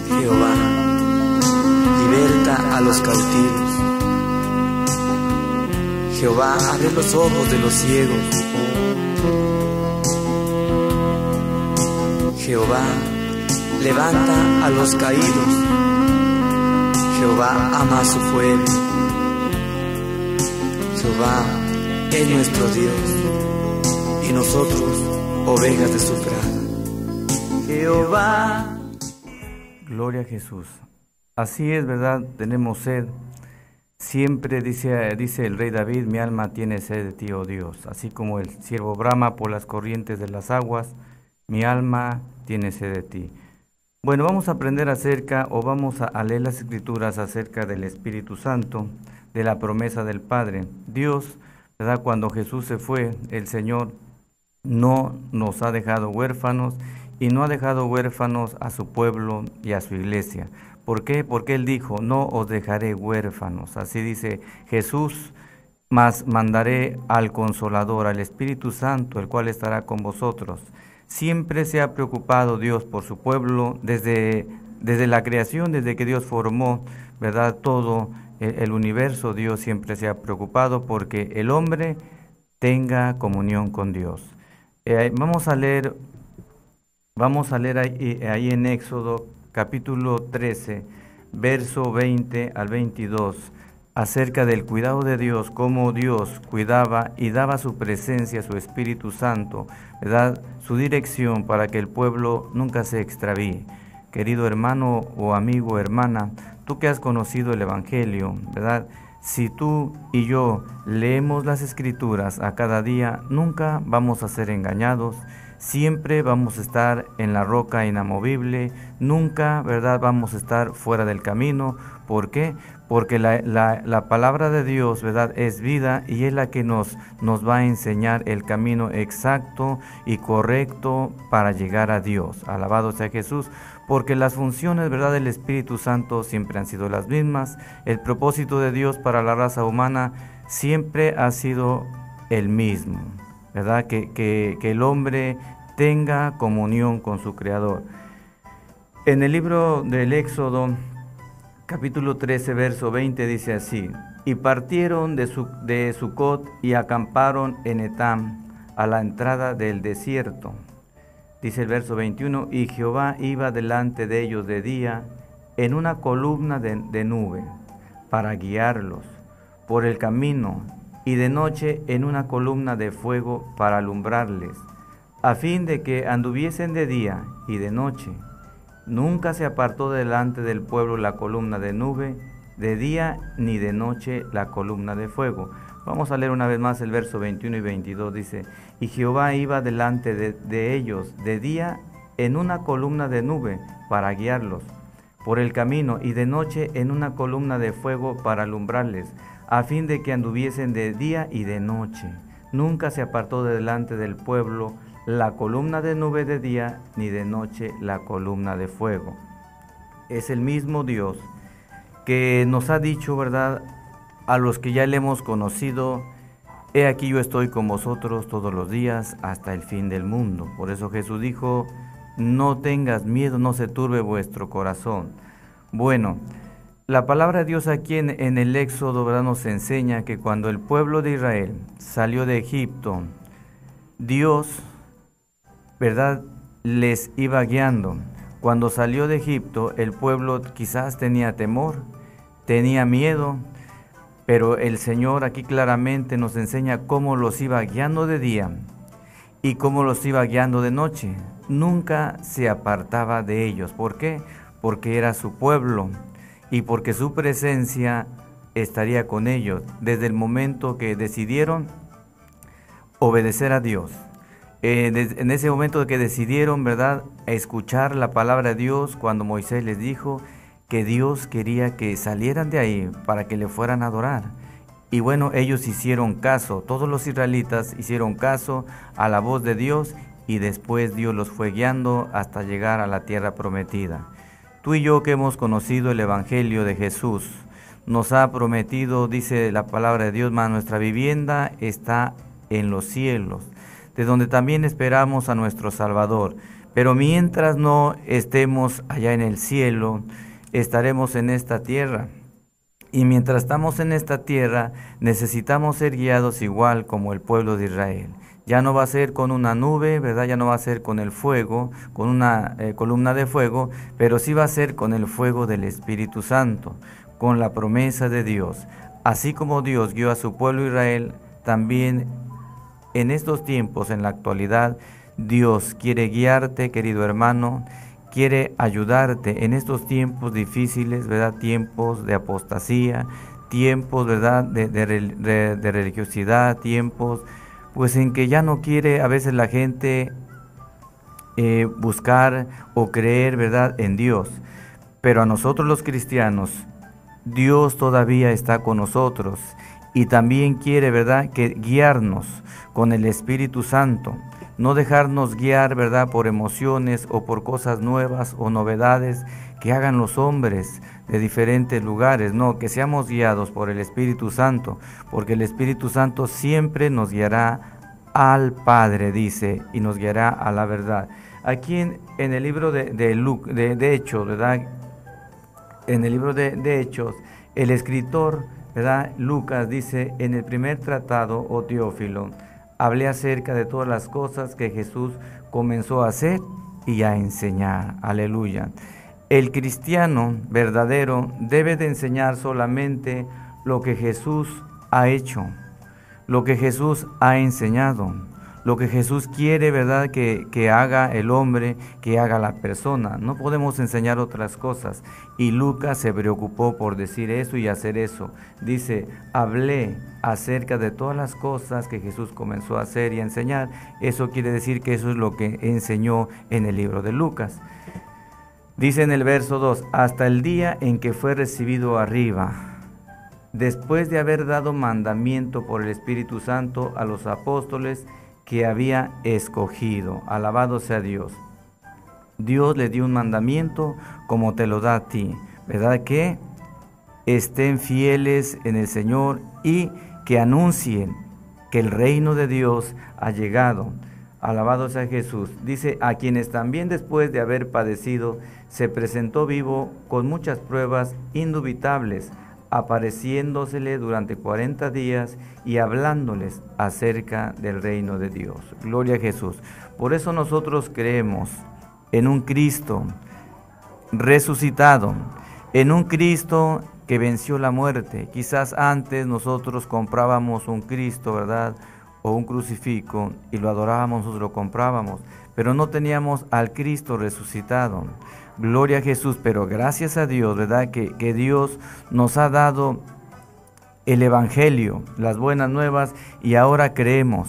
Jehová, liberta a los cautivos. Jehová, abre los ojos de los ciegos. Jehová, levanta a los caídos. Jehová ama a su pueblo. Jehová es nuestro Dios y nosotros ovejas de su prado. Jehová. Gloria a Jesús. Así es, ¿verdad? Tenemos sed. Siempre dice el rey David, mi alma tiene sed de ti, oh Dios. Así como el ciervo brama por las corrientes de las aguas, mi alma tiene sed de ti. Bueno, vamos a aprender vamos a leer las Escrituras acerca del Espíritu Santo, de la promesa del Padre. Dios, ¿verdad? Cuando Jesús se fue, el Señor no nos ha dejado huérfanos y no ha dejado huérfanos a su pueblo y a su iglesia. ¿Por qué? Porque Él dijo, no os dejaré huérfanos. Así dice Jesús, mas mandaré al Consolador, al Espíritu Santo, el cual estará con vosotros. Siempre se ha preocupado Dios por su pueblo desde la creación, desde que Dios formó, ¿verdad? Todo el universo. Dios siempre se ha preocupado porque el hombre tenga comunión con Dios. Vamos a leer ahí en Éxodo capítulo 13, verso 20 al 22, acerca del cuidado de Dios, cómo Dios cuidaba y daba su presencia, su Espíritu Santo, ¿verdad? Su dirección para que el pueblo nunca se extravíe. Querido hermano o amigo, hermana, tú que has conocido el Evangelio, ¿verdad? Si tú y yo leemos las Escrituras a cada día, nunca vamos a ser engañados. Siempre vamos a estar en la roca inamovible, nunca, ¿verdad?, vamos a estar fuera del camino. ¿Por qué? Porque la palabra de Dios, ¿verdad?, es vida y es la que nos va a enseñar el camino exacto y correcto para llegar a Dios. Alabado sea Jesús, porque las funciones, ¿verdad?, del Espíritu Santo siempre han sido las mismas. El propósito de Dios para la raza humana siempre ha sido el mismo, ¿verdad? Que el hombre tenga comunión con su Creador. En el libro del Éxodo, capítulo 13, verso 20, dice así: y partieron de Sucot y acamparon en Etam, a la entrada del desierto. Dice el verso 21, y Jehová iba delante de ellos de día en una columna de nube para guiarlos por el camino, y de noche en una columna de fuego para alumbrarles, a fin de que anduviesen de día y de noche. Nunca se apartó delante del pueblo la columna de nube, de día ni de noche la columna de fuego. Vamos a leer una vez más el verso 21 y 22, dice, y Jehová iba delante de ellos de día en una columna de nube para guiarlos por el camino, y de noche en una columna de fuego para alumbrarles, a fin de que anduviesen de día y de noche. Nunca se apartó de delante del pueblo la columna de nube de día, ni de noche la columna de fuego. Es el mismo Dios que nos ha dicho, ¿verdad?, a los que ya le hemos conocido, he aquí yo estoy con vosotros todos los días hasta el fin del mundo. Por eso Jesús dijo, no tengas miedo, no se turbe vuestro corazón. Bueno, la palabra de Dios aquí en el Éxodo, ¿verdad?, nos enseña que cuando el pueblo de Israel salió de Egipto, Dios, ¿verdad?, les iba guiando. Cuando salió de Egipto, el pueblo quizás tenía temor, tenía miedo, pero el Señor aquí claramente nos enseña cómo los iba guiando de día y cómo los iba guiando de noche. Nunca se apartaba de ellos. ¿Por qué? Porque era su pueblo y porque su presencia estaría con ellos desde el momento que decidieron obedecer a Dios. En ese momento que decidieron, ¿verdad?, escuchar la palabra de Dios, cuando Moisés les dijo que Dios quería que salieran de ahí para que le fueran a adorar. Y bueno, ellos hicieron caso, todos los israelitas hicieron caso a la voz de Dios, y después Dios los fue guiando hasta llegar a la tierra prometida. Tú y yo que hemos conocido el Evangelio de Jesús, nos ha prometido, dice la palabra de Dios, mas nuestra vivienda está en los cielos, de donde también esperamos a nuestro Salvador. Pero mientras no estemos allá en el cielo, estaremos en esta tierra. Y mientras estamos en esta tierra, necesitamos ser guiados igual como el pueblo de Israel. Ya no va a ser con una nube, ¿verdad? Ya no va a ser con el fuego, con una columna de fuego, pero sí va a ser con el fuego del Espíritu Santo, con la promesa de Dios. Así como Dios guió a su pueblo Israel, también en estos tiempos, en la actualidad, Dios quiere guiarte, querido hermano, quiere ayudarte en estos tiempos difíciles, ¿verdad? Tiempos de apostasía, tiempos, ¿verdad? De religiosidad, tiempos pues en que ya no quiere a veces la gente buscar o creer, ¿verdad?, en Dios. Pero a nosotros los cristianos, Dios todavía está con nosotros y también quiere, ¿verdad?, que guiarnos con el Espíritu Santo. No dejarnos guiar, ¿verdad?, por emociones o por cosas nuevas o novedades que hagan los hombres de diferentes lugares. No, que seamos guiados por el Espíritu Santo, porque el Espíritu Santo siempre nos guiará al Padre, dice, y nos guiará a la verdad. Aquí en el libro de Hechos, ¿verdad?, en el libro de Hechos, el escritor, ¿verdad?, Lucas dice, en el primer tratado, oh Teófilo, hablé acerca de todas las cosas que Jesús comenzó a hacer y a enseñar. Aleluya. El cristiano verdadero debe de enseñar solamente lo que Jesús ha hecho, lo que Jesús ha enseñado, lo que Jesús quiere, ¿verdad?, que haga el hombre, que haga la persona. No podemos enseñar otras cosas. Y Lucas se preocupó por decir eso y hacer eso. Dice, hablé acerca de todas las cosas que Jesús comenzó a hacer y a enseñar. Eso quiere decir que eso es lo que enseñó en el libro de Lucas. Dice en el verso 2, hasta el día en que fue recibido arriba, después de haber dado mandamiento por el Espíritu Santo a los apóstoles que había escogido. Alabado sea Dios. Dios le dio un mandamiento como te lo da a ti, ¿verdad? Que estén fieles en el Señor y que anuncien que el reino de Dios ha llegado. Alabado sea Jesús. Dice, a quienes también después de haber padecido, se presentó vivo con muchas pruebas indubitables, apareciéndosele durante 40 días y hablándoles acerca del reino de Dios. Gloria a Jesús. Por eso nosotros creemos en un Cristo resucitado, en un Cristo que venció la muerte. Quizás antes nosotros comprábamos un Cristo, ¿verdad?, o un crucifijo y lo adorábamos, nosotros lo comprábamos, pero no teníamos al Cristo resucitado. Gloria a Jesús, pero gracias a Dios, ¿verdad?, que Dios nos ha dado el Evangelio, las buenas nuevas, y ahora creemos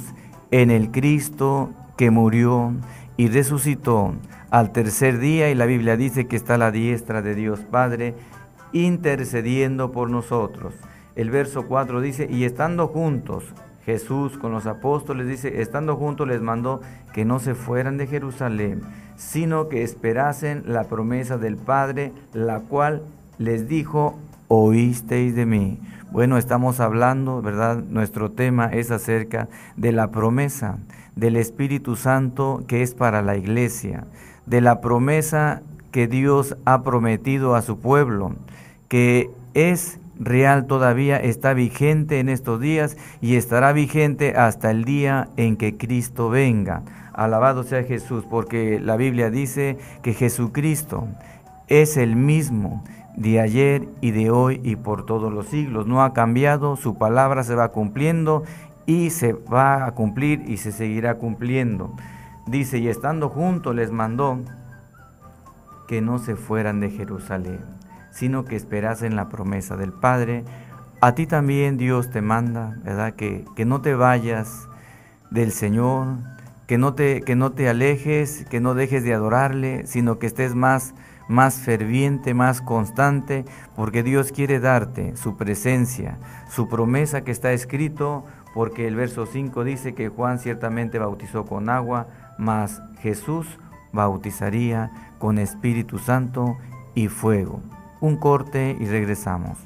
en el Cristo que murió y resucitó al tercer día, y la Biblia dice que está a la diestra de Dios Padre, intercediendo por nosotros. El verso 4 dice, y estando juntos, Jesús con los apóstoles, dice, estando juntos les mandó que no se fueran de Jerusalén, sino que esperasen la promesa del Padre, la cual les dijo, oísteis de mí. Bueno, estamos hablando, ¿verdad? Nuestro tema es acerca de la promesa del Espíritu Santo que es para la iglesia, de la promesa que Dios ha prometido a su pueblo, que es real todavía, está vigente en estos días y estará vigente hasta el día en que Cristo venga. Alabado sea Jesús, porque la Biblia dice que Jesucristo es el mismo de ayer y de hoy y por todos los siglos. No ha cambiado, su palabra se va cumpliendo y se va a cumplir y se seguirá cumpliendo. Dice, y estando juntos les mandó que no se fueran de Jerusalén, sino que esperasen la promesa del Padre. A ti también Dios te manda, ¿verdad?, que no te vayas del Señor, que no te alejes, que no dejes de adorarle, sino que estés más ferviente, más constante, porque Dios quiere darte su presencia, su promesa que está escrito, porque el verso 5 dice que Juan ciertamente bautizó con agua, mas Jesús bautizaría con Espíritu Santo y fuego. Un corte y regresamos.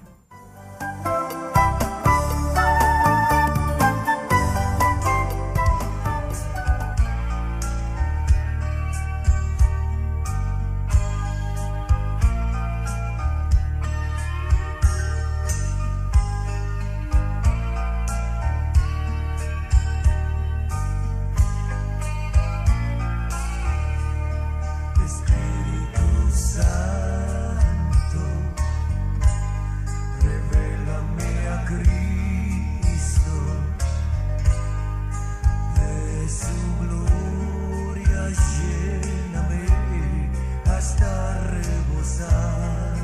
hasta rebosar.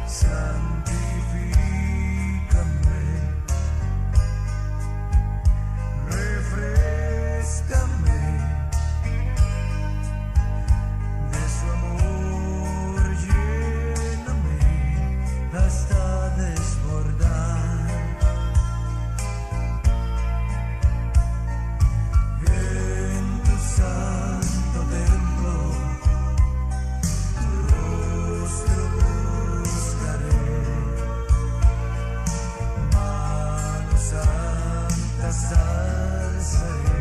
Santifícame, refréscame, de su amor lléname hasta desbordar. En tu santo templo tu rostro buscaré, manos santas alzaré,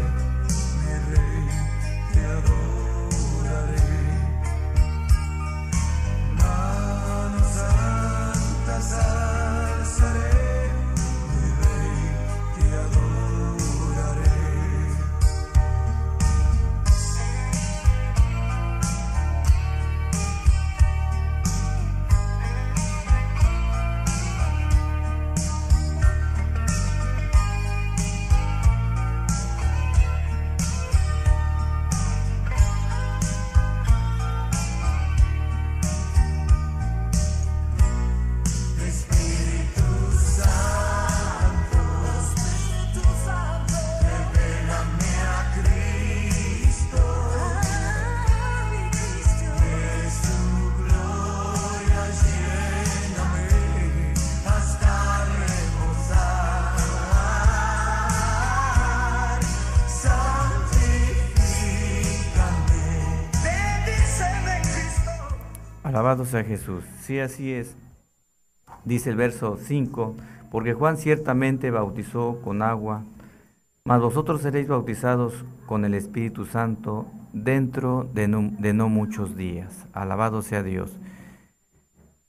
mi Rey, te adoraré. Manos santas alzaré, mi Rey, te adoraré. Espíritu Santo, revélame a Cristo, de su gloria lléname hasta rebosar. Santifícame, bendíceme Cristo. Alabado sea Jesús. Sí, así es. Dice el verso 5, porque Juan ciertamente bautizó con agua, mas vosotros seréis bautizados con el Espíritu Santo dentro de no muchos días. Alabado sea Dios.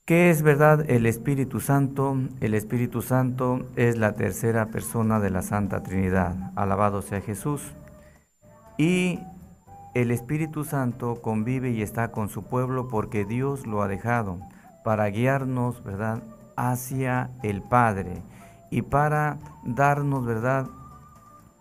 ¿Qué es verdad el Espíritu Santo? El Espíritu Santo es la tercera persona de la Santa Trinidad. Alabado sea Jesús. Y el Espíritu Santo convive y está con su pueblo porque Dios lo ha dejado para guiarnos, ¿verdad?, hacia el Padre y para darnos, ¿verdad?,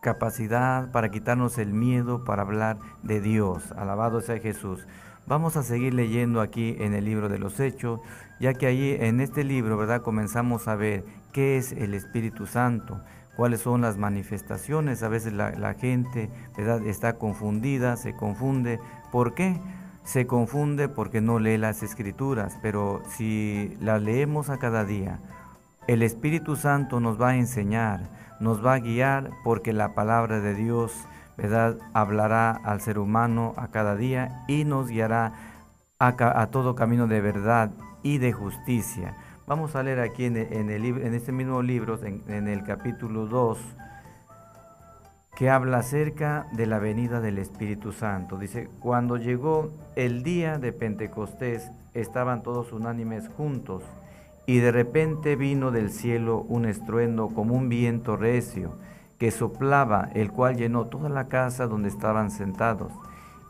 capacidad, para quitarnos el miedo, para hablar de Dios. Alabado sea Jesús. Vamos a seguir leyendo aquí en el libro de los Hechos, ya que allí en este libro, ¿verdad?, comenzamos a ver qué es el Espíritu Santo, cuáles son las manifestaciones. A veces la gente, ¿verdad?, está confundida, se confunde. ¿Por qué? Se confunde porque no lee las Escrituras, pero si las leemos a cada día, el Espíritu Santo nos va a enseñar, nos va a guiar, porque la palabra de Dios, ¿verdad?, hablará al ser humano a cada día y nos guiará a todo camino de verdad y de justicia. Vamos a leer aquí en este mismo libro, en el capítulo 2, que habla acerca de la venida del Espíritu Santo. Dice, cuando llegó el día de Pentecostés, estaban todos unánimes juntos, y de repente vino del cielo un estruendo como un viento recio, que soplaba, el cual llenó toda la casa donde estaban sentados.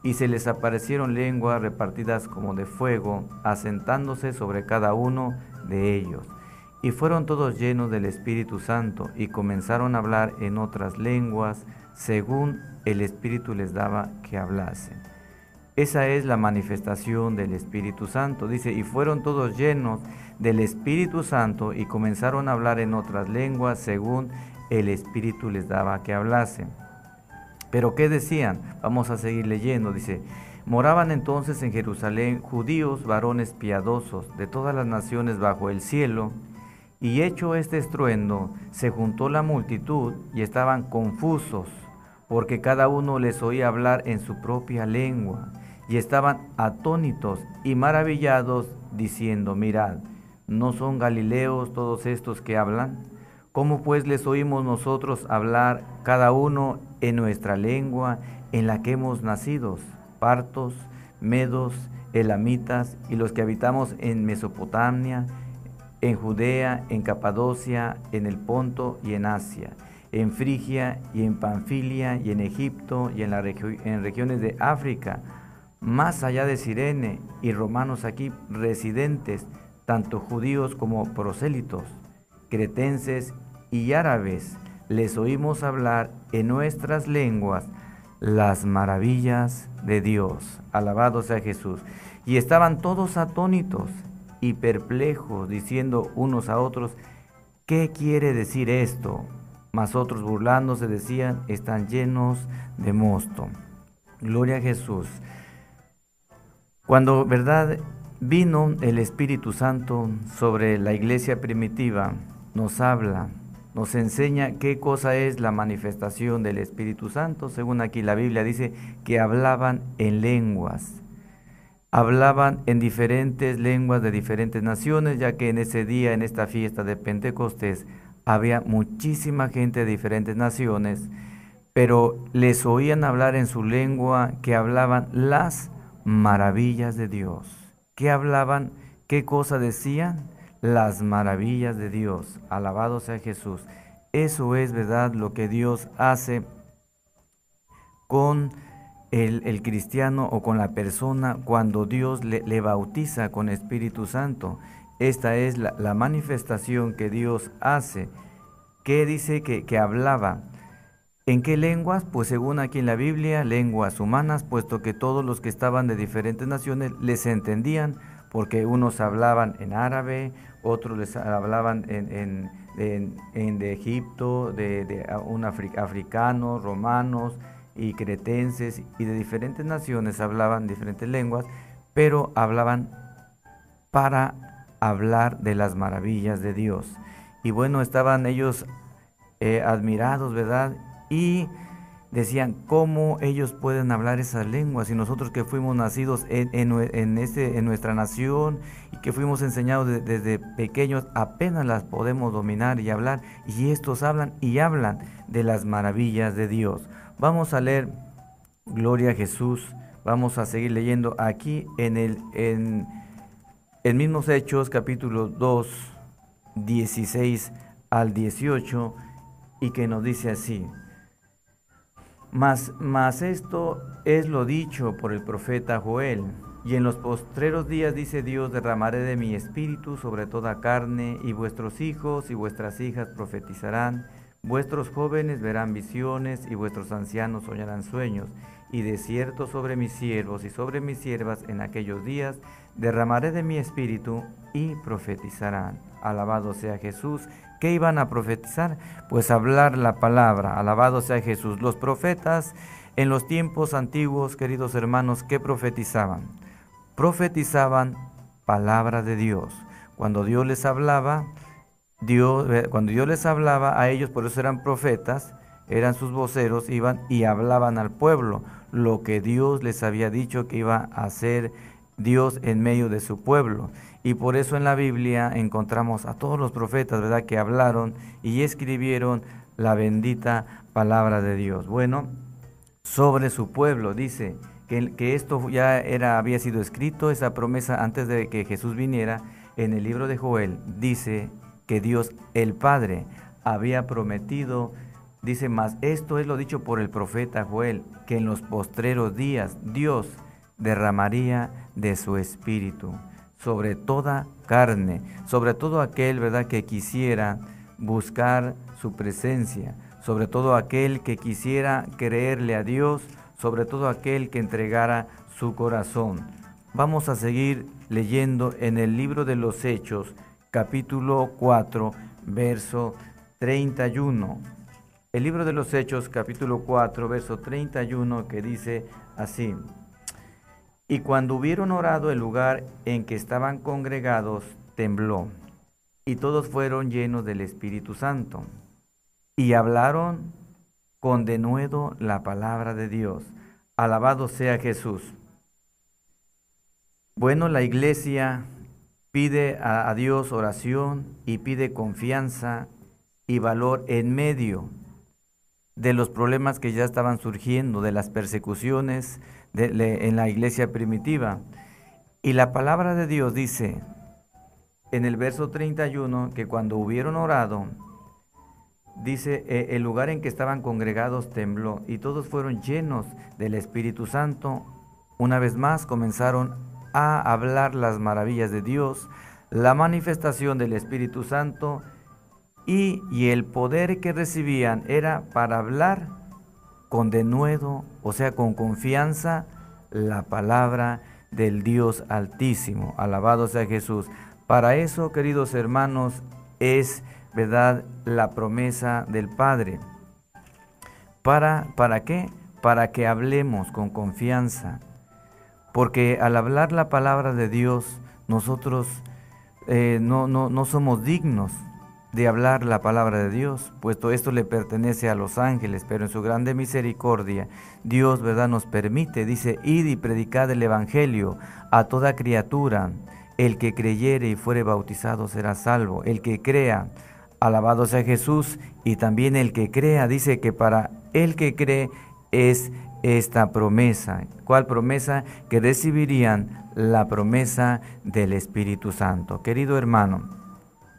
Y se les aparecieron lenguas repartidas como de fuego, asentándose sobre cada uno de ellos. Y fueron todos llenos del Espíritu Santo, y comenzaron a hablar en otras lenguas, según el Espíritu les daba que hablasen. Esa es la manifestación del Espíritu Santo. Dice, y fueron todos llenos del Espíritu Santo, y comenzaron a hablar en otras lenguas, según el Espíritu les daba que hablasen. Pero ¿qué decían? Vamos a seguir leyendo. Dice, moraban entonces en Jerusalén judíos, varones piadosos, de todas las naciones bajo el cielo. Y hecho este estruendo, se juntó la multitud y estaban confusos, porque cada uno les oía hablar en su propia lengua, y estaban atónitos y maravillados, diciendo, mirad, ¿no son galileos todos estos que hablan? ¿Cómo pues les oímos nosotros hablar cada uno en nuestra lengua en la que hemos nacido? Partos, medos, elamitas y los que habitamos en Mesopotamia, en Judea, en Capadocia, en el Ponto y en Asia, en Frigia y en Panfilia y en Egipto y en regiones de África, más allá de Cirene, y romanos aquí residentes, tanto judíos como prosélitos, cretenses y árabes, les oímos hablar en nuestras lenguas las maravillas de Dios. Alabado sea Jesús. Y estaban todos atónitos y perplejos, diciendo unos a otros, ¿qué quiere decir esto? Mas otros burlándose decían, están llenos de mosto. Gloria a Jesús. Cuando, ¿verdad?, vino el Espíritu Santo sobre la iglesia primitiva, nos habla, nos enseña qué cosa es la manifestación del Espíritu Santo. Según aquí la Biblia dice que hablaban en lenguas. Hablaban en diferentes lenguas de diferentes naciones, ya que en ese día, en esta fiesta de Pentecostés, había muchísima gente de diferentes naciones, pero les oían hablar en su lengua, que hablaban las maravillas de Dios. ¿Qué hablaban? ¿Qué cosa decían? Las maravillas de Dios. Alabado sea Jesús. Eso es, ¿verdad?, lo que Dios hace con el cristiano o con la persona cuando Dios le bautiza con Espíritu Santo. Esta es la manifestación que Dios hace. ¿Qué dice que hablaba? ¿En qué lenguas? Pues según aquí en la Biblia, lenguas humanas, puesto que todos los que estaban de diferentes naciones les entendían, porque unos hablaban en árabe, otros les hablaban de Egipto, africanos, romanos y cretenses, y de diferentes naciones hablaban diferentes lenguas, pero hablaban para hablar de las maravillas de Dios. Y bueno, estaban ellos admirados, ¿verdad? Y decían, ¿cómo ellos pueden hablar esas lenguas? Y nosotros que fuimos nacidos en nuestra nación y que fuimos enseñados desde pequeños, apenas las podemos dominar y hablar. Y estos hablan y hablan de las maravillas de Dios. Vamos a leer, gloria a Jesús, vamos a seguir leyendo aquí en mismos Hechos, capítulo 2, 16 al 18, y que nos dice así. Mas esto es lo dicho por el profeta Joel. Y en los postreros días, dice Dios, derramaré de mi espíritu sobre toda carne, y vuestros hijos y vuestras hijas profetizarán, vuestros jóvenes verán visiones, y vuestros ancianos soñarán sueños. Y de cierto sobre mis siervos y sobre mis siervas en aquellos días derramaré de mi espíritu, y profetizarán. Alabado sea Jesús. ¿Qué iban a profetizar? Pues hablar la palabra. Alabado sea Jesús. Los profetas en los tiempos antiguos, queridos hermanos, ¿qué profetizaban? Profetizaban palabra de Dios. Cuando Dios les hablaba, a ellos, por eso eran profetas, eran sus voceros, iban y hablaban al pueblo lo que Dios les había dicho que iba a hacer Dios en medio de su pueblo. Y por eso en la Biblia encontramos a todos los profetas, ¿verdad?, que hablaron y escribieron la bendita palabra de Dios. Bueno, sobre su pueblo, dice que esto ya había sido escrito, esa promesa antes de que Jesús viniera. En el libro de Joel dice que Dios el Padre había prometido, dice, mas esto es lo dicho por el profeta Joel, que en los postreros días Dios derramaría de su espíritu sobre toda carne, sobre todo aquel, ¿verdad?, que quisiera buscar su presencia, sobre todo aquel que quisiera creerle a Dios, sobre todo aquel que entregara su corazón. Vamos a seguir leyendo en el libro de los Hechos, capítulo 4, verso 31. El libro de los Hechos, capítulo 4, verso 31, que dice así. Y cuando hubieron orado, el lugar en que estaban congregados tembló, y todos fueron llenos del Espíritu Santo, y hablaron con denuedo la palabra de Dios. Alabado sea Jesús. Bueno, la iglesia pide a Dios oración y pide confianza y valor en medio de los problemas que ya estaban surgiendo, de las persecuciones en la iglesia primitiva. Y la palabra de Dios dice en el verso 31 que cuando hubieron orado, dice, el lugar en que estaban congregados tembló, y todos fueron llenos del Espíritu Santo. Una vez más comenzaron a hablar las maravillas de Dios, la manifestación del Espíritu Santo, y el poder que recibían era para hablar con denuedo, o sea, con confianza, la palabra del Dios Altísimo. Alabado sea Jesús. Para eso, queridos hermanos, es, ¿verdad?, la promesa del Padre. ¿Para qué? Para que hablemos con confianza. Porque al hablar la palabra de Dios, nosotros no somos dignos de hablar la palabra de Dios, puesto esto le pertenece a los ángeles, pero en su grande misericordia, Dios, ¿verdad?, nos permite, dice, id y predicad el evangelio a toda criatura, el que creyere y fuere bautizado será salvo, el que crea, alabado sea Jesús, y también el que crea, dice que para el que cree es esta promesa. ¿Cuál promesa? Que recibirían la promesa del Espíritu Santo. Querido hermano,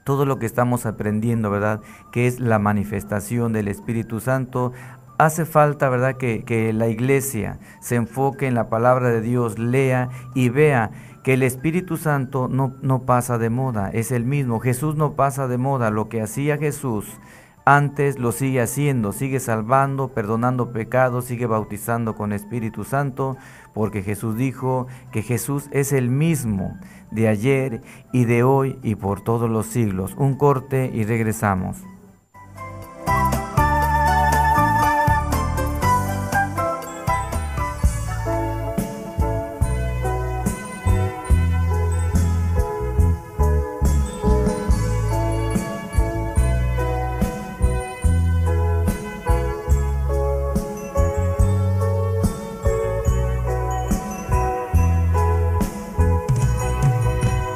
todo lo que estamos aprendiendo, ¿verdad?, que es la manifestación del Espíritu Santo, hace falta, ¿verdad?, que la iglesia se enfoque en la palabra de Dios, lea y vea que el Espíritu Santo no pasa de moda, es el mismo. Jesús no pasa de moda. Lo que hacía Jesús antes lo sigue haciendo, sigue salvando, perdonando pecados, sigue bautizando con Espíritu Santo, porque Jesús dijo que Jesús es el mismo de ayer y de hoy y por todos los siglos. Un corte y regresamos.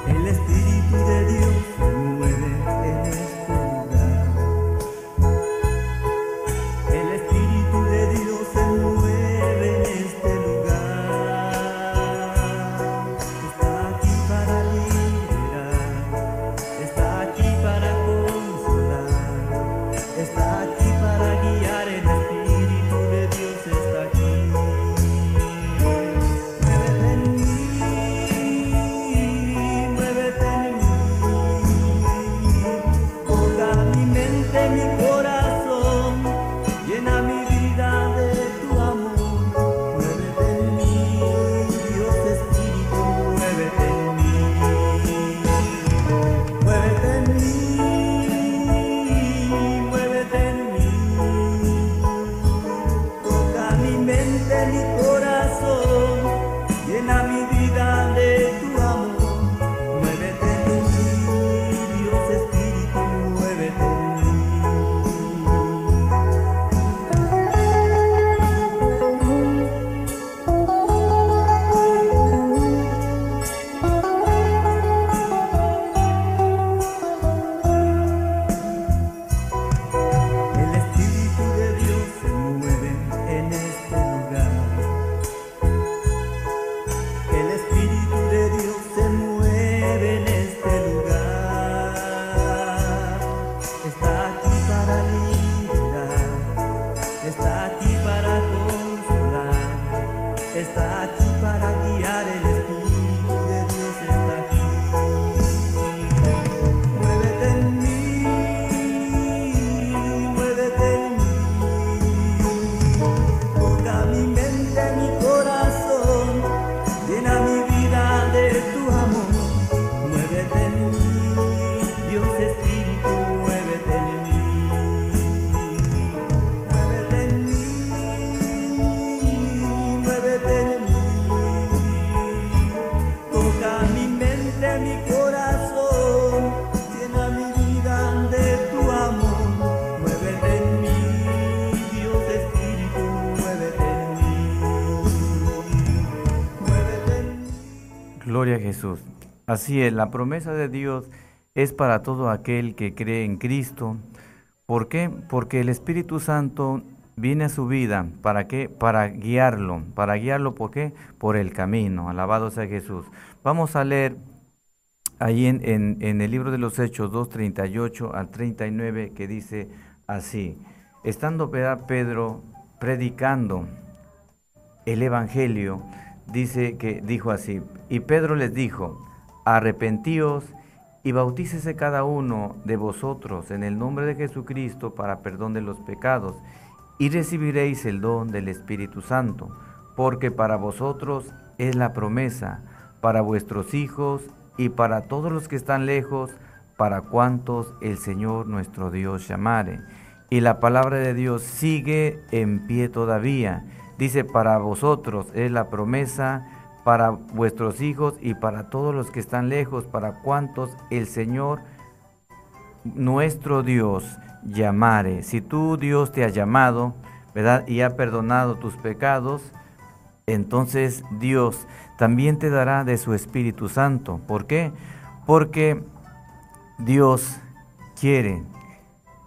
El Espíritu de Dios se mueve en este lugar. El Espíritu de Dios se mueve en este lugar. Está aquí para liberar, está aquí para consolar, está aquí para guiar. El Espíritu de Dios está aquí. Muévete en mí, muévete en mí, toca mi mente, mi corazón, llena mi vida de tu amor. Muévete en mí, Dios Espíritu, muévete en mí. Muévete en mí, muévete en mí, toca mi mente, mi corazón, llena mi vida de tu amor. Muévete en mí, Dios Espíritu, muévete en mí. El Espíritu de Dios se mueve en este lugar. El Espíritu de Dios se mueve en este lugar. Está aquí para liberar, está aquí para consolar, está aquí para guiar. El Espíritu de Dios está aquí. Muévete en mí, muévete en mí, toca mi mente, mi corazón, llena mi vida de tu amor. Muévete en mí, Dios Espíritu, muévete en mí. Muévete en mí, muévete en mí, toca mi mente, mi corazón, llena mi vida de tu amor. Muévete en mí, Dios Espíritu, muévete en mí. Muévete en mí. Gloria a Jesús. Así es, la promesa de Dios es para todo aquel que cree en Cristo. ¿Por qué? Porque el Espíritu Santo viene a su vida. ¿Para qué? Para guiarlo. ¿Para guiarlo por qué? Por el camino. Alabado sea Jesús. Vamos a leer ahí en el libro de los Hechos 2:38 al 39, que dice así: estando Pedro predicando el Evangelio, dice que dijo así: y Pedro les dijo, arrepentíos y bautícese cada uno de vosotros en el nombre de Jesucristo para perdón de los pecados, y recibiréis el don del Espíritu Santo, porque para vosotros es la promesa, para vuestros hijos y para todos los que están lejos, para cuantos el Señor nuestro Dios llamare. Y la palabra de Dios sigue en pie todavía. Dice, para vosotros es la promesa, para vuestros hijos y para todos los que están lejos, para cuantos el Señor nuestro Dios llamare. Si tú, Dios, te ha llamado, ¿verdad?, y ha perdonado tus pecados, entonces Dios también te dará de su Espíritu Santo. ¿Por qué? Porque Dios quiere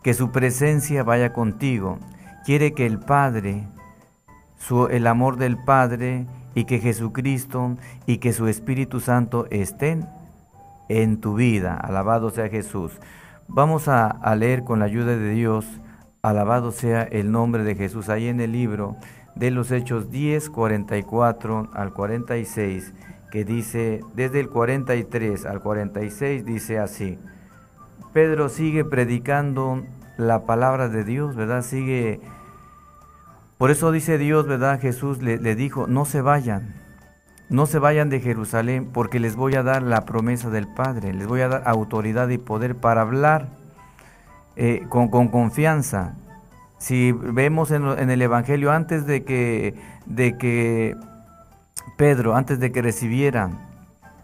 que su presencia vaya contigo, quiere que el Padre, el amor del Padre y que Jesucristo y que su Espíritu Santo estén en tu vida. Alabado sea Jesús. Vamos a leer con la ayuda de Dios, alabado sea el nombre de Jesús, ahí en el libro de los Hechos 10, 44 al 46, que dice, desde el 43 al 46, dice así: Pedro sigue predicando la palabra de Dios, ¿verdad? Por eso dice Dios, ¿verdad? Jesús le dijo, no se vayan de Jerusalén, porque les voy a dar la promesa del Padre, les voy a dar autoridad y poder para hablar con confianza. Si vemos en el Evangelio, antes de que Pedro, antes de que recibiera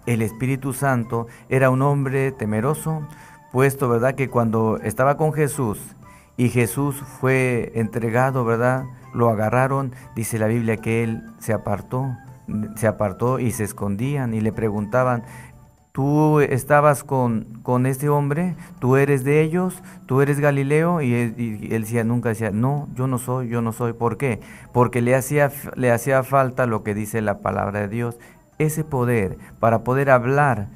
el Espíritu Santo, era un hombre temeroso, puesto, ¿verdad?, que cuando estaba con Jesús y Jesús fue entregado, ¿verdad?, lo agarraron, dice la Biblia que él se apartó y se escondían y le preguntaban, ¿tú estabas con este hombre? ¿Tú eres de ellos? ¿Tú eres Galileo? Y él nunca decía, no, yo no soy. ¿Por qué? Porque le hacía falta lo que dice la palabra de Dios, ese poder, para poder hablar.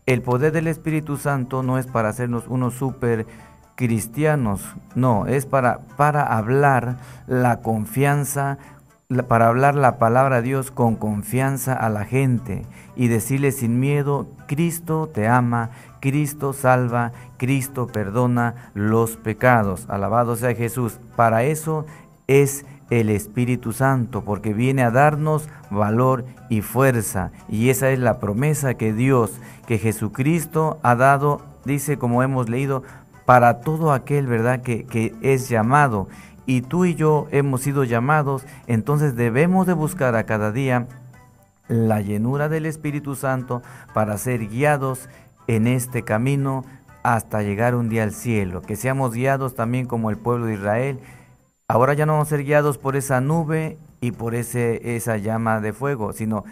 El poder del Espíritu Santo no es para hacernos unos super cristianos, no, es para hablar la confianza, para hablar la palabra de Dios con confianza a la gente y decirle sin miedo, Cristo te ama, Cristo salva, Cristo perdona los pecados. Alabado sea Jesús. Para eso es el Espíritu Santo, porque viene a darnos valor y fuerza. Y esa es la promesa que Dios, que Jesucristo ha dado, dice, como hemos leído, para todo aquel, ¿verdad?, que es llamado. Y tú y yo hemos sido llamados, entonces debemos de buscar a cada día la llenura del Espíritu Santo para ser guiados en este camino hasta llegar un día al cielo. Que seamos guiados también como el pueblo de Israel. Ahora ya no vamos a ser guiados por esa nube y por esa llama de fuego, sino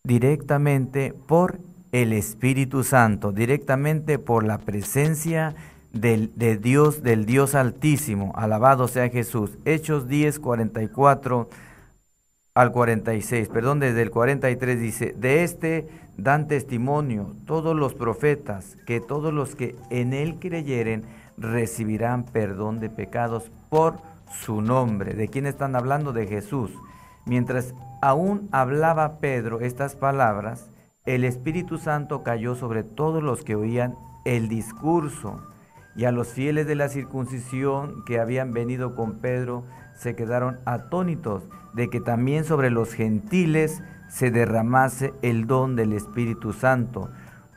directamente por el Espíritu Santo, directamente por la presencia del Dios Altísimo. Alabado sea Jesús. Hechos 10, 44 al 46, desde el 43 dice, de este dan testimonio todos los profetas, que todos los que en él creyeren recibirán perdón de pecados por su nombre. ¿De quién están hablando? De Jesús. Mientras aún hablaba Pedro estas palabras, el Espíritu Santo cayó sobre todos los que oían el discurso, y a los fieles de la circuncisión que habían venido con Pedro se quedaron atónitos de que también sobre los gentiles se derramase el don del Espíritu Santo,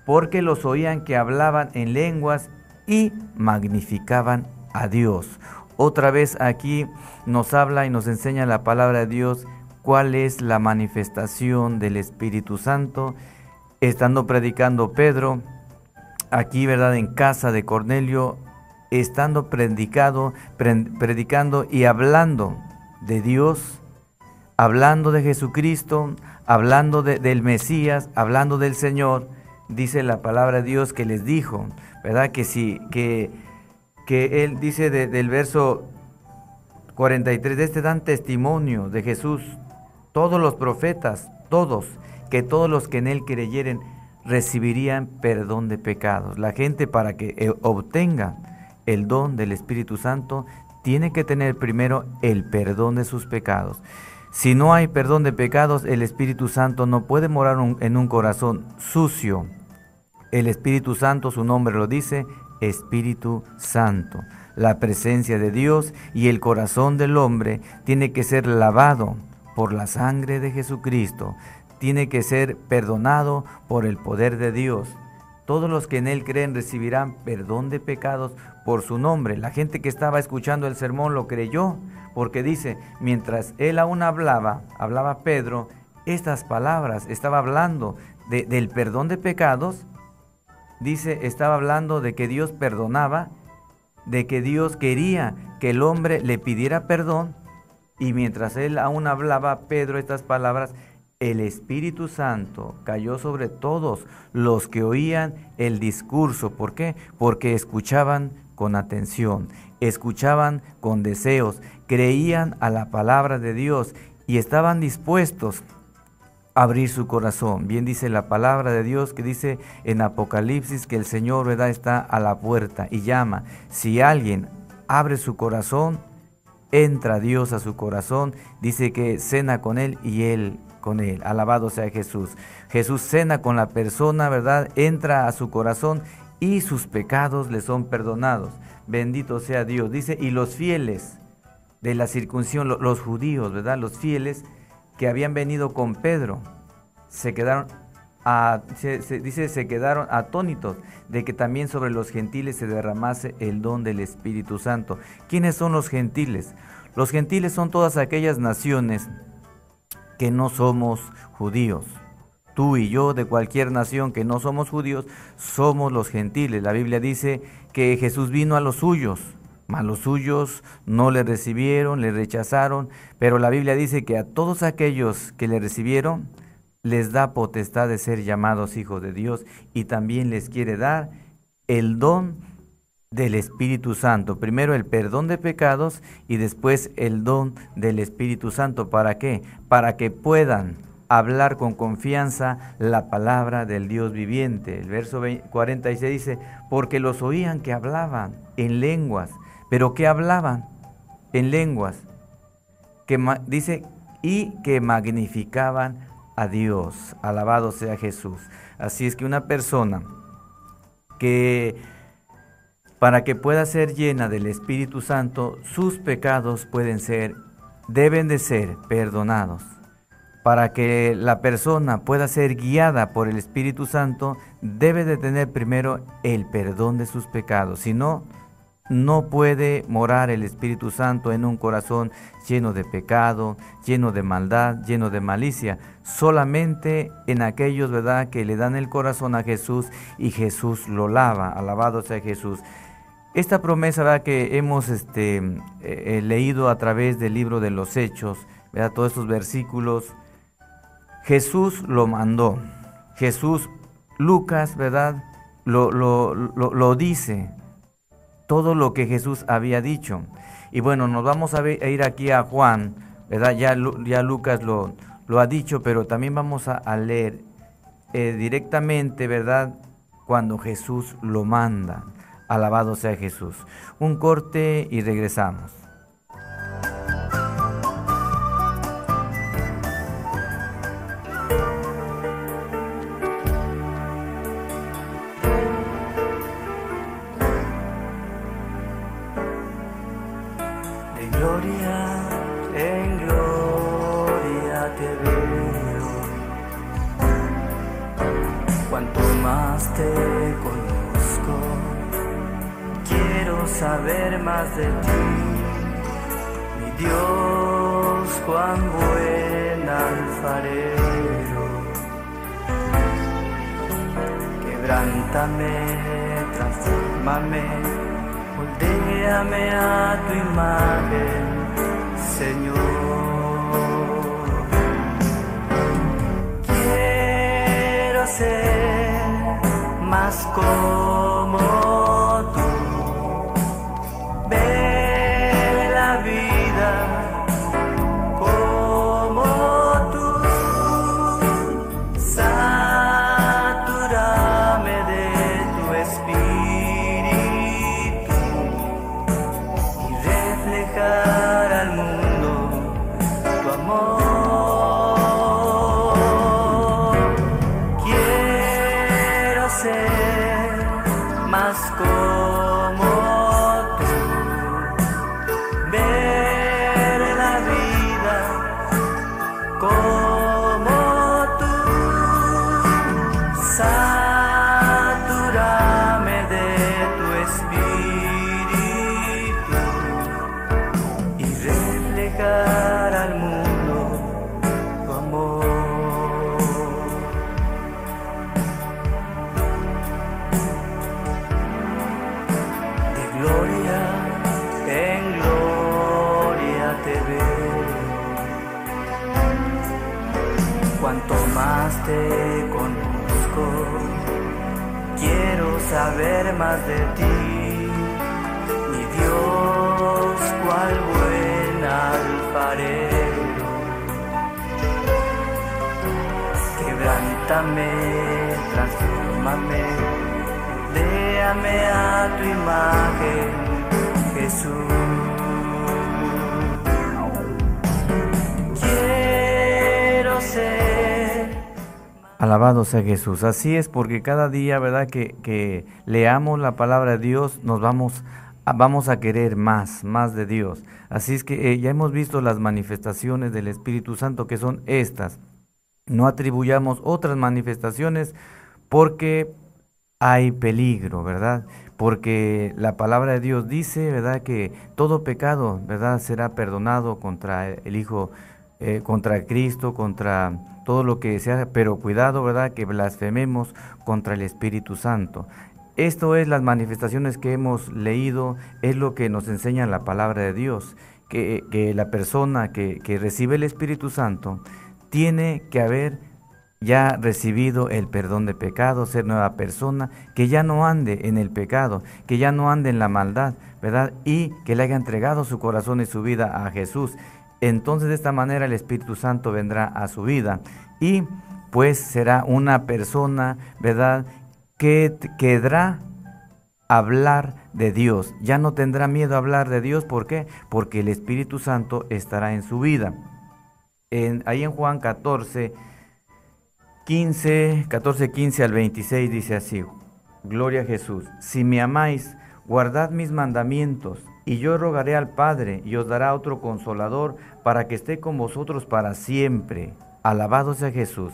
porque los oían que hablaban en lenguas y magnificaban a Dios. Otra vez aquí nos habla y nos enseña la palabra de Dios cuál es la manifestación del Espíritu Santo. Estando predicando Pedro, aquí, ¿verdad?, en casa de Cornelio, estando predicando y hablando de Dios, hablando de Jesucristo, hablando del Mesías, hablando del Señor, dice la palabra de Dios que les dijo, ¿verdad?, que él dice del verso 43, de este dan testimonio de Jesús, todos los profetas, todos, que todos los que en él creyeren recibirían perdón de pecados. La gente, para que obtenga el don del Espíritu Santo, tiene que tener primero el perdón de sus pecados. Si no hay perdón de pecados, el Espíritu Santo no puede morar en un corazón sucio. El Espíritu Santo, su nombre lo dice, Espíritu Santo. la presencia de Dios, y el corazón del hombre tiene que ser lavado por la sangre de Jesucristo, tiene que ser perdonado por el poder de Dios. Todos los que en Él creen recibirán perdón de pecados por su nombre. La gente que estaba escuchando el sermón lo creyó, porque dice, mientras él aún hablaba Pedro, estas palabras, estaba hablando del perdón de pecados, dice, estaba hablando de que Dios perdonaba, de que Dios quería que el hombre le pidiera perdón, y mientras él aún hablaba, Pedro, estas palabras, el Espíritu Santo cayó sobre todos los que oían el discurso. ¿Por qué? Porque escuchaban con atención, escuchaban con deseos, creían a la palabra de Dios y estaban dispuestos a abrir su corazón. Bien dice la palabra de Dios, que dice en Apocalipsis que el Señor, ¿verdad?, está a la puerta y llama. Si alguien abre su corazón, entra Dios a su corazón, dice que cena con él y él con él. Alabado sea Jesús. Jesús cena con la persona, ¿verdad?, entra a su corazón y sus pecados le son perdonados. Bendito sea Dios. Dice, y los fieles de la circuncisión, los judíos, ¿verdad?, los fieles que habían venido con Pedro, se quedaron atónitos de que también sobre los gentiles se derramase el don del Espíritu Santo. ¿Quiénes son los gentiles? Los gentiles son todas aquellas naciones que no somos judíos. Tú y yo, de cualquier nación que no somos judíos, somos los gentiles. La Biblia dice que Jesús vino a los suyos, mas los suyos no le recibieron, le rechazaron, pero la Biblia dice que a todos aquellos que le recibieron, les da potestad de ser llamados hijos de Dios, y también les quiere dar el don del Espíritu Santo. Primero el perdón de pecados y después el don del Espíritu Santo. ¿Para qué? Para que puedan hablar con confianza la palabra del Dios viviente. El verso 46 dice, porque los oían que hablaban en lenguas. ¿Pero qué hablaban? En lenguas. Dice, y que magnificaban a Dios. Alabado sea Jesús. Así es que una persona que, para que pueda ser llena del Espíritu Santo, sus pecados deben de ser perdonados. Para que la persona pueda ser guiada por el Espíritu Santo, debe de tener primero el perdón de sus pecados. Si no, no puede morar el Espíritu Santo en un corazón lleno de pecado, lleno de maldad, lleno de malicia. Solamente en aquellos, ¿verdad?, que le dan el corazón a Jesús y Jesús lo lava. Alabado sea Jesús. Esta promesa, ¿verdad?, que hemos leído a través del libro de los Hechos, ¿verdad?, todos estos versículos, Jesús lo mandó. Jesús, Lucas, ¿verdad?, lo dice. Todo lo que Jesús había dicho. Y bueno, nos vamos a ir aquí a Juan, ¿verdad? Ya Lucas lo ha dicho, pero también vamos a leer directamente, ¿verdad?, cuando Jesús lo manda. Alabado sea Jesús. Un corte y regresamos. En gloria te veo, cuanto más te conozco, quiero saber más de ti, mi Dios, cuán buen alfarero, quebrántame, transfórmame, moldéame a tu imagen, Señor. Quiero ser más como tú, ver la vida como tú, satúrame de tu espíritu y reflejar al mundo tu amor. Quiero ser te conozco, quiero saber más de ti, mi Dios, cual buen alfarero. Quebrántame, transfórmame, déame a tu imagen, Jesús. Quiero ser. Alabado sea Jesús. Así es, porque cada día, ¿verdad?, que leamos la palabra de Dios, nos vamos a querer más de Dios. Así es que ya hemos visto las manifestaciones del Espíritu Santo, que son estas. No atribuyamos otras manifestaciones porque hay peligro, ¿verdad? Porque la palabra de Dios dice, ¿verdad?, que todo pecado, ¿verdad?, será perdonado contra el Hijo, contra Cristo, contra todo lo que sea, pero cuidado, ¿verdad?, que blasfememos contra el Espíritu Santo. Esto es las manifestaciones que hemos leído, es lo que nos enseña la palabra de Dios, que la persona que recibe el Espíritu Santo tiene que haber ya recibido el perdón de pecados, ser nueva persona, que ya no ande en el pecado, que ya no ande en la maldad, ¿verdad? Y que le haya entregado su corazón y su vida a Jesús. Entonces de esta manera el Espíritu Santo vendrá a su vida y pues será una persona, ¿verdad?, que querrá hablar de Dios. Ya no tendrá miedo a hablar de Dios. ¿Por qué? Porque el Espíritu Santo estará en su vida. Ahí en Juan 14, 15 al 26 dice así: Gloria a Jesús. Si me amáis, guardad mis mandamientos, y yo rogaré al Padre, y os dará otro Consolador, para que esté con vosotros para siempre. Alabado sea Jesús.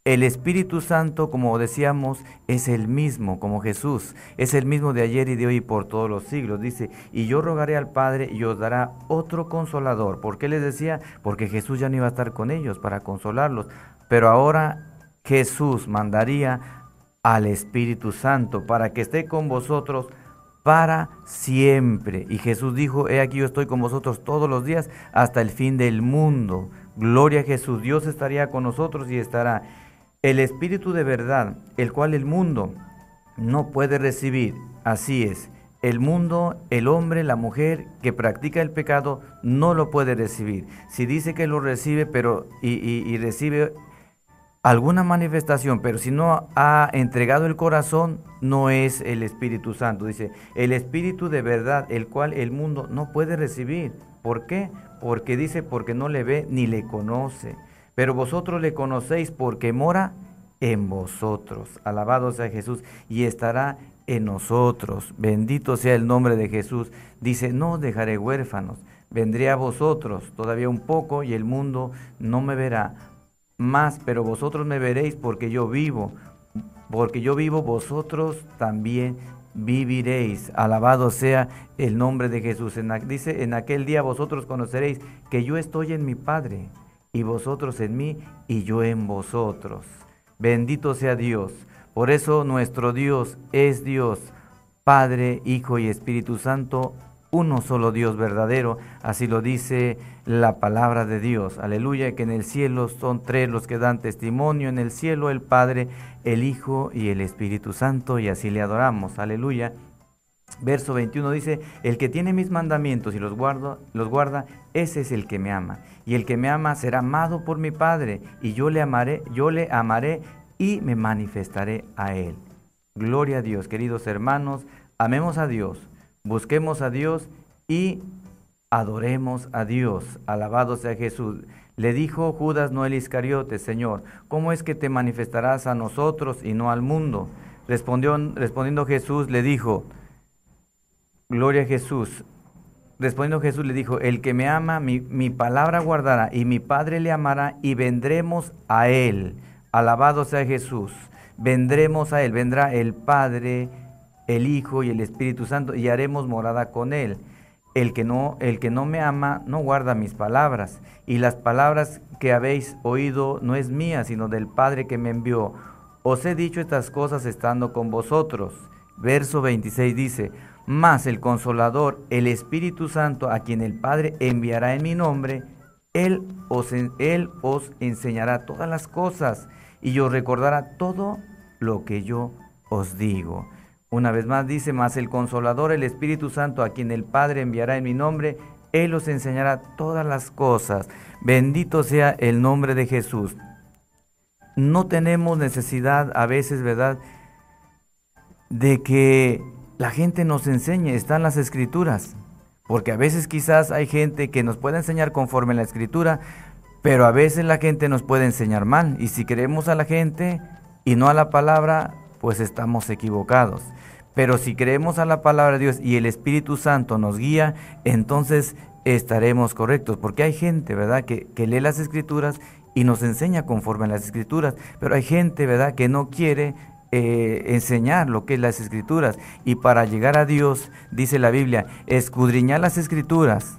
El Espíritu Santo, como decíamos, es el mismo, como Jesús, es el mismo de ayer y de hoy y por todos los siglos. Dice, y yo rogaré al Padre y os dará otro Consolador. ¿Por qué les decía? Porque Jesús ya no iba a estar con ellos para consolarlos, pero ahora Jesús mandaría al Espíritu Santo para que esté con vosotros para siempre. Y Jesús dijo, he aquí yo estoy con vosotros todos los días hasta el fin del mundo. Gloria a Jesús. Dios estaría con nosotros y estará. El Espíritu de verdad, el cual el mundo no puede recibir. Así es, el mundo, el hombre, la mujer que practica el pecado no lo puede recibir. Si dice que lo recibe, pero y recibe alguna manifestación, pero si no ha entregado el corazón, no es el Espíritu Santo. Dice, el Espíritu de verdad, el cual el mundo no puede recibir. ¿Por qué? Porque dice, porque no le ve ni le conoce. Pero vosotros le conocéis porque mora en vosotros. Alabado sea Jesús, y estará en nosotros. Bendito sea el nombre de Jesús. Dice, no os dejaré huérfanos, vendré a vosotros todavía un poco, y el mundo no me verá más, pero vosotros me veréis, porque yo vivo, vosotros también viviréis. Alabado sea el nombre de Jesús. Dice, en aquel día vosotros conoceréis que yo estoy en mi Padre, y vosotros en mí, y yo en vosotros. Bendito sea Dios. Por eso nuestro Dios es Dios, Padre, Hijo y Espíritu Santo, uno solo Dios verdadero. Así lo dice la palabra de Dios. Aleluya, que en el cielo son tres los que dan testimonio. En el cielo el Padre, el Hijo y el Espíritu Santo, y así le adoramos. Aleluya. Verso 21 dice, el que tiene mis mandamientos y los guarda, ese es el que me ama. Y el que me ama será amado por mi Padre, y yo le amaré y me manifestaré a él. Gloria a Dios, queridos hermanos, amemos a Dios, busquemos a Dios y adoremos a Dios. Alabado sea Jesús. Le dijo Judas, no el Iscariote, Señor, ¿cómo es que te manifestarás a nosotros y no al mundo? Respondiendo Jesús le dijo, Gloria a Jesús. Respondiendo Jesús le dijo, el que me ama, mi palabra guardará, y mi Padre le amará, y vendremos a él. Alabado sea Jesús. Vendremos a él, vendrá el Padre, el Hijo y el Espíritu Santo, y haremos morada con él. El que no me ama no guarda mis palabras, y las palabras que habéis oído no es mía, sino del Padre que me envió. Os he dicho estas cosas estando con vosotros. Verso 26 dice, mas el Consolador, el Espíritu Santo, a quien el Padre enviará en mi nombre, Él os enseñará todas las cosas y os recordará todo lo que yo os digo. Una vez más dice, mas el Consolador, el Espíritu Santo, a quien el Padre enviará en mi nombre, Él os enseñará todas las cosas. Bendito sea el nombre de Jesús. No tenemos necesidad a veces, ¿verdad?, de que la gente nos enseñe, están las Escrituras. Porque a veces quizás hay gente que nos puede enseñar conforme a la Escritura, pero a veces la gente nos puede enseñar mal. Y si creemos a la gente y no a la palabra, pues estamos equivocados. Pero si creemos a la palabra de Dios y el Espíritu Santo nos guía, entonces estaremos correctos. Porque hay gente, ¿verdad?, que lee las Escrituras y nos enseña conforme a las Escrituras. Pero hay gente, ¿verdad?, que no quiere enseñar lo que es las Escrituras. Y para llegar a Dios, dice la Biblia, escudriñad las Escrituras,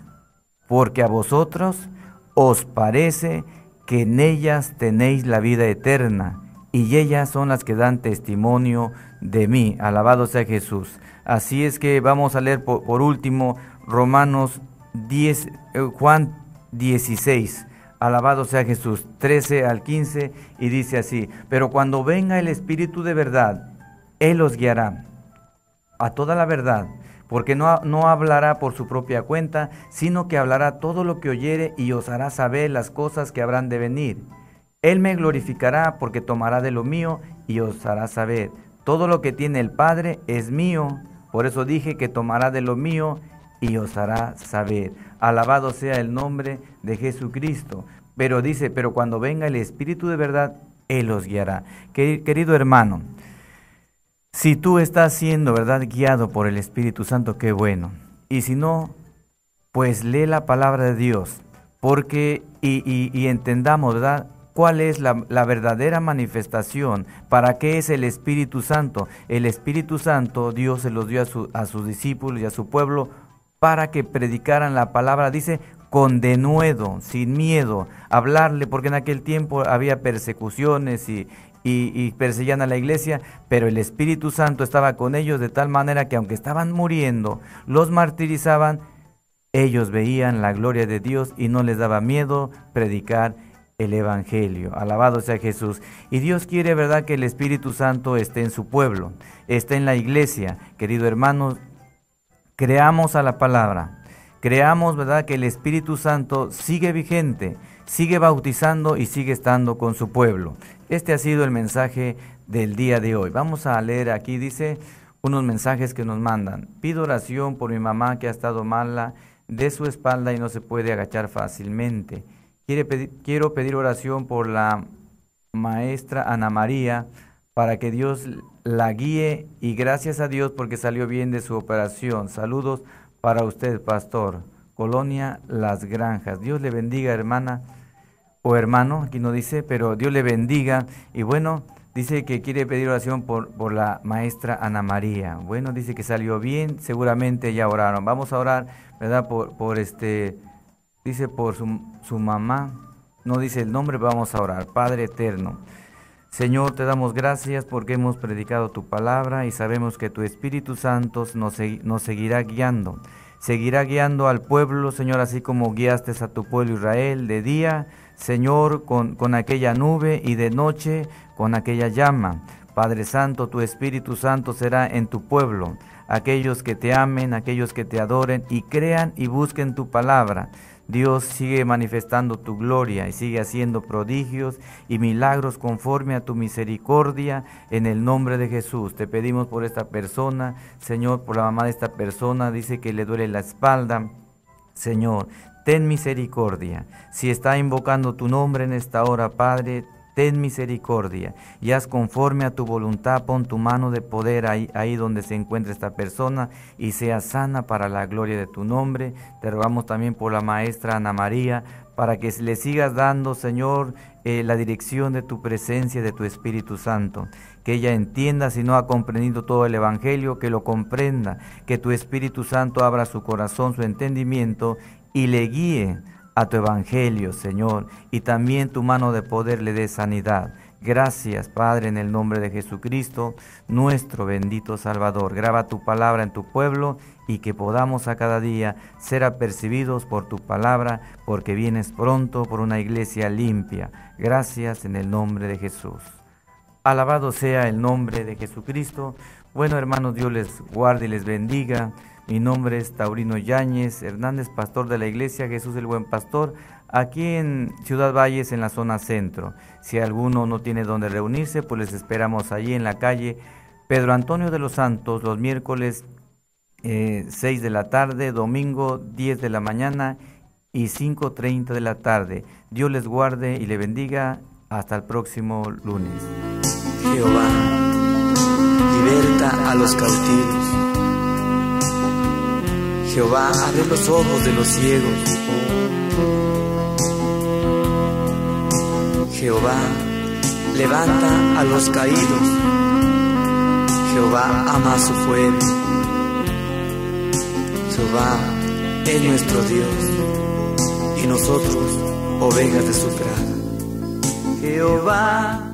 porque a vosotros os parece que en ellas tenéis la vida eterna, y ellas son las que dan testimonio de mí. Alabado sea Jesús. Así es que vamos a leer por último Romanos 10, Juan 16. Alabado sea Jesús, 13 al 15, y dice así, pero cuando venga el Espíritu de verdad, Él os guiará a toda la verdad, porque no hablará por su propia cuenta, sino que hablará todo lo que oyere y os hará saber las cosas que habrán de venir. Él me glorificará porque tomará de lo mío y os hará saber. Todo lo que tiene el Padre es mío, por eso dije que tomará de lo mío y os hará saber. Alabado sea el nombre de Jesucristo. Pero dice, pero cuando venga el Espíritu de verdad, Él os guiará. Querido hermano, si tú estás siendo, ¿verdad?, guiado por el Espíritu Santo, qué bueno. Y si no, pues lee la palabra de Dios, porque y entendamos, ¿verdad?, cuál es la verdadera manifestación, para qué es el Espíritu Santo. El Espíritu Santo Dios se los dio a sus discípulos y a su pueblo para que predicaran la palabra, dice, con denuedo, sin miedo, hablarle, porque en aquel tiempo había persecuciones y perseguían a la iglesia, pero el Espíritu Santo estaba con ellos de tal manera que aunque estaban muriendo, los martirizaban, ellos veían la gloria de Dios y no les daba miedo predicar el Evangelio. Alabado sea Jesús. Y Dios quiere, ¿verdad?, que el Espíritu Santo esté en su pueblo, esté en la iglesia. Querido hermano, creamos a la palabra, creamos, ¿verdad?, que el Espíritu Santo sigue vigente, sigue bautizando y sigue estando con su pueblo. Este ha sido el mensaje del día de hoy. Vamos a leer aquí, dice, unos mensajes que nos mandan. Pido oración por mi mamá que ha estado mala de su espalda y no se puede agachar fácilmente. Quiero pedir oración por la maestra Ana María para que Dios la guíe y gracias a Dios porque salió bien de su operación. Saludos para usted, pastor. Colonia Las Granjas. Dios le bendiga, hermana o hermano, aquí no dice, pero Dios le bendiga. Y bueno, dice que quiere pedir oración por la maestra Ana María. Bueno, dice que salió bien, seguramente ya oraron. Vamos a orar, ¿verdad? Dice por su mamá, no dice el nombre, vamos a orar. Padre eterno, Señor, te damos gracias porque hemos predicado tu palabra y sabemos que tu Espíritu Santo nos seguirá guiando. Seguirá guiando al pueblo, Señor, así como guiaste a tu pueblo Israel de día, Señor, con aquella nube y de noche con aquella llama. Padre Santo, tu Espíritu Santo será en tu pueblo, aquellos que te amen, aquellos que te adoren y crean y busquen tu palabra. Dios, sigue manifestando tu gloria y sigue haciendo prodigios y milagros conforme a tu misericordia en el nombre de Jesús. Te pedimos por esta persona, Señor, por la mamá de esta persona, dice que le duele la espalda. Señor, ten misericordia. Si está invocando tu nombre en esta hora, Padre, ten misericordia y haz conforme a tu voluntad, pon tu mano de poder ahí donde se encuentra esta persona y sea sana para la gloria de tu nombre. Te rogamos también por la maestra Ana María, para que le sigas dando, Señor, la dirección de tu presencia, de tu Espíritu Santo. Que ella entienda, si no ha comprendido todo el Evangelio, que lo comprenda, que tu Espíritu Santo abra su corazón, su entendimiento y le guíe a tu Evangelio, Señor, y también tu mano de poder le dé sanidad. Gracias, Padre, en el nombre de Jesucristo, nuestro bendito Salvador. Graba tu palabra en tu pueblo y que podamos a cada día ser apercibidos por tu palabra, porque vienes pronto por una iglesia limpia. Gracias en el nombre de Jesús. Alabado sea el nombre de Jesucristo. Bueno, hermanos, Dios les guarde y les bendiga. Mi nombre es Taurino Yáñez Hernández, pastor de la iglesia Jesús el Buen Pastor, aquí en Ciudad Valles, en la zona centro. Si alguno no tiene donde reunirse, pues les esperamos allí en la calle Pedro Antonio de los Santos, los miércoles 6 de la tarde, domingo 10 de la mañana y 5:30 de la tarde. Dios les guarde y le bendiga. Hasta el próximo lunes. Jehová, liberta a los cautivos. Jehová, abre los ojos de los ciegos. Jehová, levanta a los caídos. Jehová ama a su pueblo. Jehová es nuestro Dios y nosotros ovejas de su prado. Jehová